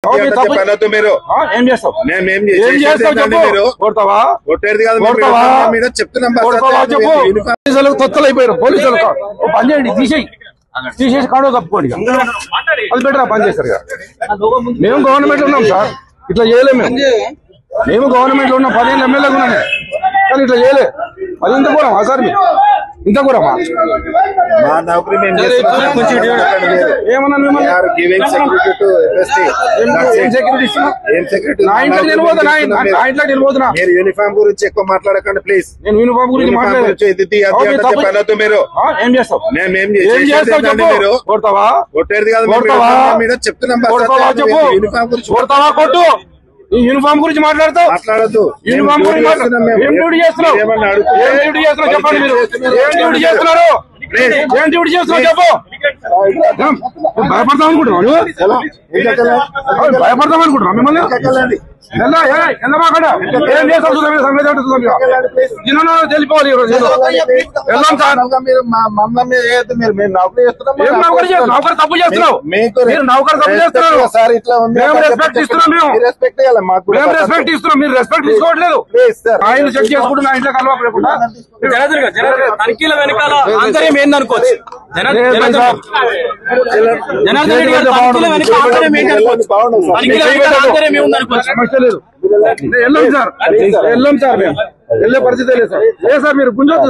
మీరు ఏం చేస్తావు? కొట్టేది కాదు చెప్తున్నాం. తొత్తలు అయిపోయారు పోలీసులు. పని చేయండి, తీసేసి కాడో తప్పుకోండి. అది బెటర్ పని చేస్తారు కదా. మేము గవర్నమెంట్ ఉన్నాం సార్, ఇట్లా చేయలేము. మేము గవర్నమెంట్ లో ఉన్నాం, 15 ఎమ్మెల్యేలు ఉన్నాం కానీ ఇట్లా చేయలే. అది ఇంత కూడా సార్, మీరు ఇంత కూడా ఏమన్నా మీరు యూనిఫామ్ గురించి ఎక్కువ మాట్లాడకండి ప్లీజ్. నేను యూనిఫామ్ గురించి మాట్లాడదు. మీరు ఏం చేస్తావు? మీరు కొడతావా? కొట్టేది కాదు చెప్తున్నాం. యూనిఫామ్ గురించి కొడతావా? కొట్టు. ఈ యూనిఫామ్ గురించి మాట్లాడదు. యూనిఫామ్ గురించి ఏం డ్యూటీ చేస్తున్నావు? ఏం డ్యూటీ చేస్తున్నావు చెప్పండి. మీరు ఏం డ్యూటీ చేస్తున్నారు? ఏం డ్యూటీ చేస్తున్నావు చెప్పు. భయపడతాం అనుకుంటున్నావు నువ్వు? భయపడతాం అనుకుంటున్నావు మిమ్మల్ని? ఏం చేస్తావు తెలిపోవాలి. వెళ్దాం సార్. నౌకరు తప్పు చేస్తున్నావు. మీరు నౌకరు తప్పు చేస్తున్నారు సార్. ఇట్లా రెస్పెక్ట్ ఇస్తున్నాం. మేము రెస్పెక్ట్ ఇస్తున్నాం. మీరు రెస్పెక్ట్ తీసుకోవట్లేదు. ఆయన చెక్ చేసుకుంటూ నా ఇంట్లో కలవకుండా తనిఖీల వెనకాల ఆంతర్యం ఏందనుకోవచ్చు. సమస్య లేదు. వెళ్ళాం సార్, వెళ్ళాం సార్. మేము వెళ్ళే పరిస్థితి లేదు సార్. లేదు సార్, మీరు గుంజొద్దు.